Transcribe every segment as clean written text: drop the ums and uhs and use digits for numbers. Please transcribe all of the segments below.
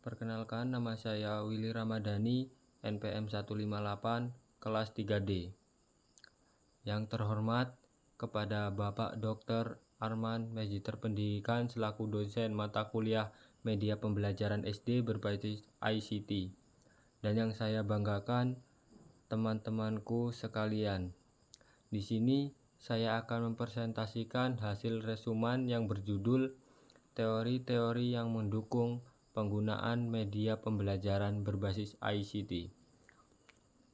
Perkenalkan, nama saya Willy Ramadhani, NPM 158, kelas 3D. Yang terhormat kepada Bapak Dr. Arman, Magister Pendidikan selaku dosen mata kuliah Media Pembelajaran SD berbasis ICT. Dan yang saya banggakan, teman-temanku sekalian. Di sini saya akan mempresentasikan hasil resuman yang berjudul Teori-teori yang mendukung penggunaan media pembelajaran berbasis ICT.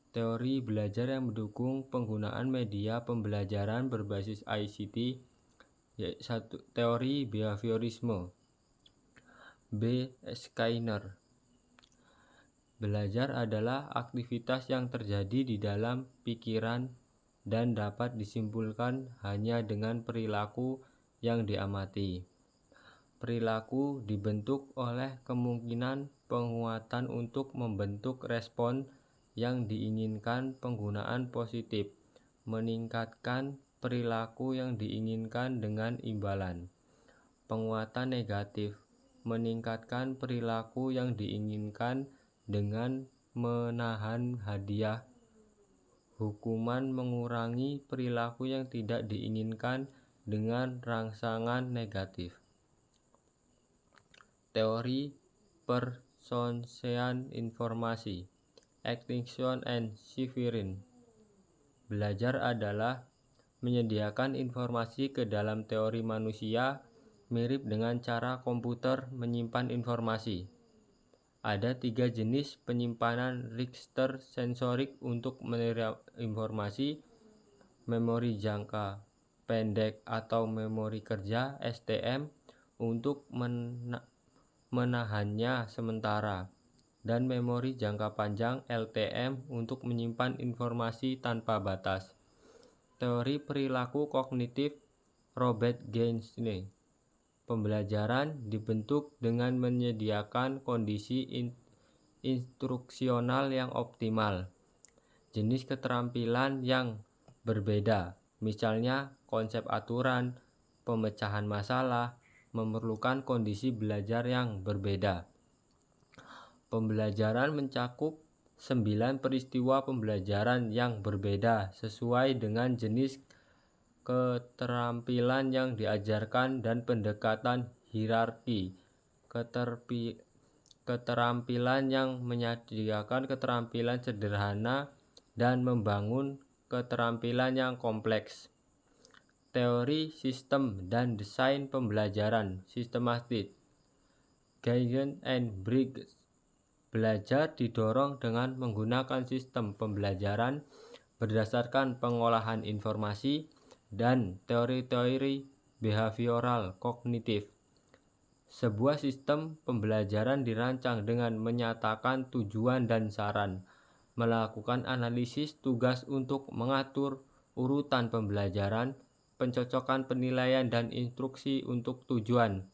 Teori belajar yang mendukung penggunaan media pembelajaran berbasis ICT yaitu teori behaviorisme. B. Skinner. Belajar adalah aktivitas yang terjadi di dalam pikiran dan dapat disimpulkan hanya dengan perilaku yang diamati. Perilaku dibentuk oleh kemungkinan penguatan untuk membentuk respon yang diinginkan. Penggunaan positif meningkatkan perilaku yang diinginkan dengan imbalan. Penguatan negatif meningkatkan perilaku yang diinginkan dengan menahan hadiah. Hukuman mengurangi perilaku yang tidak diinginkan dengan rangsangan negatif. Teori personsean informasi, Atkinson and Shiffrin. Belajar adalah menyediakan informasi ke dalam teori manusia, mirip dengan cara komputer menyimpan informasi. Ada 3 jenis penyimpanan register sensorik untuk menerima informasi: memori jangka pendek atau memori kerja STM untuk menahannya sementara, dan memori jangka panjang LTM untuk menyimpan informasi tanpa batas. Teori perilaku kognitif Robert Gansne. Pembelajaran dibentuk dengan menyediakan kondisi instruksional yang optimal. Jenis keterampilan yang berbeda, misalnya konsep aturan, pemecahan masalah, memerlukan kondisi belajar yang berbeda. Pembelajaran mencakup 9 peristiwa pembelajaran yang berbeda sesuai dengan jenis keterampilan yang diajarkan dan pendekatan hierarki. Keterampilan yang menyediakan keterampilan sederhana dan membangun keterampilan yang kompleks. Teori sistem dan desain pembelajaran sistematis, Guyton and Briggs. Belajar didorong dengan menggunakan sistem pembelajaran berdasarkan pengolahan informasi dan teori-teori behavioral kognitif. Sebuah sistem pembelajaran dirancang dengan menyatakan tujuan dan saran, melakukan analisis tugas untuk mengatur urutan pembelajaran, pencocokan penilaian dan instruksi untuk tujuan,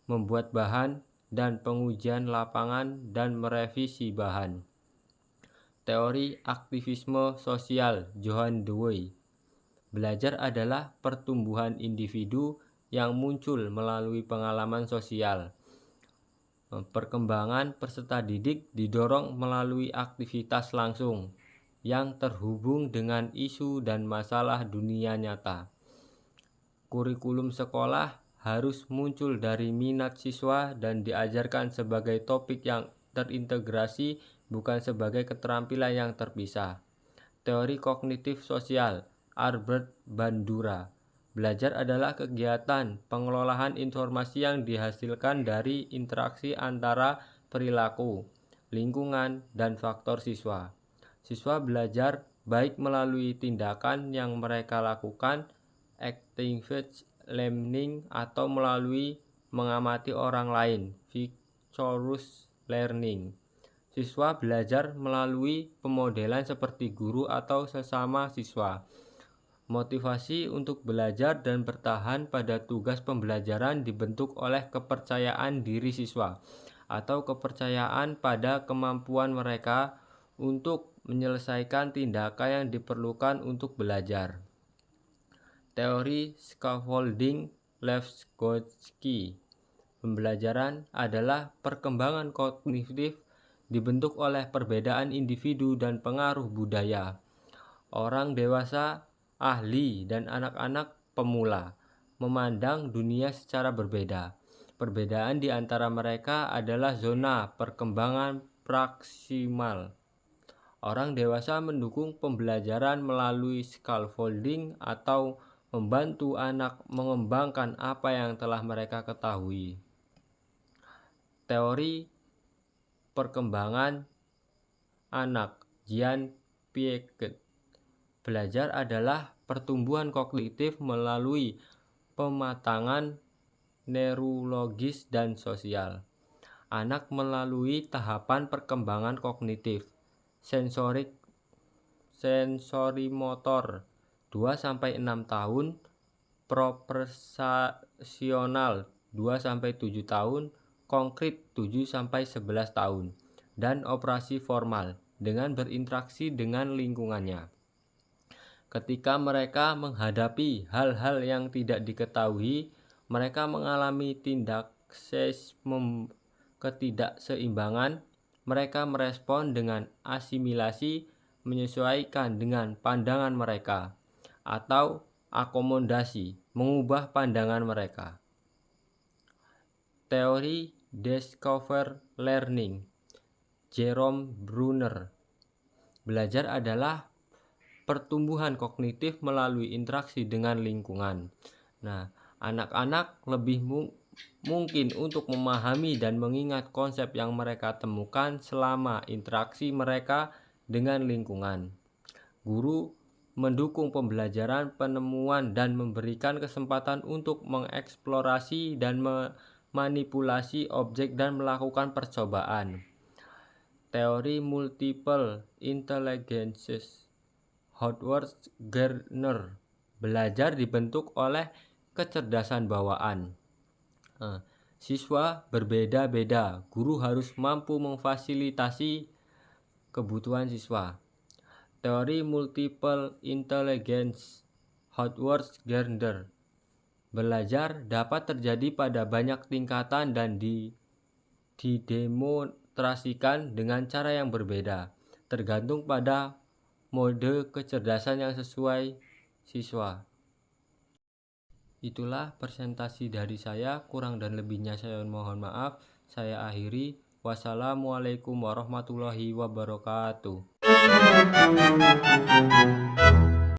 membuat bahan dan pengujian lapangan dan merevisi bahan. Teori aktivisme sosial John Dewey. Belajar adalah pertumbuhan individu yang muncul melalui pengalaman sosial. Perkembangan peserta didik didorong melalui aktivitas langsung yang terhubung dengan isu dan masalah dunia nyata. Kurikulum sekolah harus muncul dari minat siswa dan diajarkan sebagai topik yang terintegrasi, bukan sebagai keterampilan yang terpisah. Teori kognitif sosial Albert Bandura. Belajar adalah kegiatan pengelolaan informasi yang dihasilkan dari interaksi antara perilaku, lingkungan, dan faktor siswa. Siswa belajar baik melalui tindakan yang mereka lakukan, active learning, atau melalui mengamati orang lain, vicarious learning. Siswa belajar melalui pemodelan seperti guru atau sesama siswa. Motivasi untuk belajar dan bertahan pada tugas pembelajaran dibentuk oleh kepercayaan diri siswa atau kepercayaan pada kemampuan mereka untuk menyelesaikan tindakan yang diperlukan untuk belajar. Teori scaffolding Levsgotsky. Pembelajaran adalah perkembangan kognitif dibentuk oleh perbedaan individu dan pengaruh budaya. Orang dewasa, ahli, dan anak-anak pemula memandang dunia secara berbeda. Perbedaan di antara mereka adalah zona perkembangan maksimal. Orang dewasa mendukung pembelajaran melalui scaffolding atau membantu anak mengembangkan apa yang telah mereka ketahui. Teori perkembangan anak Jean Piaget. Belajar adalah pertumbuhan kognitif melalui pematangan neurologis dan sosial. Anak melalui tahapan perkembangan kognitif, sensorimotor 2-6 tahun, proporsional 2-7 tahun, konkret 7-11 tahun, dan operasi formal dengan berinteraksi dengan lingkungannya. Ketika mereka menghadapi hal-hal yang tidak diketahui, mereka mengalami tindak ketidakseimbangan. Mereka merespon dengan asimilasi, menyesuaikan dengan pandangan mereka, atau akomodasi, mengubah pandangan mereka. Teori Discover Learning, Jerome Bruner. Belajar adalah pertumbuhan kognitif melalui interaksi dengan lingkungan. Nah, anak-anak lebih mungkin untuk memahami dan mengingat konsep yang mereka temukan selama interaksi mereka dengan lingkungan. Guru mendukung pembelajaran penemuan dan memberikan kesempatan untuk mengeksplorasi dan memanipulasi objek dan melakukan percobaan. Teori multiple intelligence, Howard Gardner. Belajar dibentuk oleh kecerdasan bawaan. Siswa berbeda-beda, guru harus mampu memfasilitasi kebutuhan siswa. Teori multiple intelligence, Howard Gardner. Belajar dapat terjadi pada banyak tingkatan dan didemonstrasikan dengan cara yang berbeda, tergantung pada mode kecerdasan yang sesuai siswa. Itulah presentasi dari saya, kurang dan lebihnya saya mohon maaf. Saya akhiri. Wassalamualaikum warahmatullahi wabarakatuh.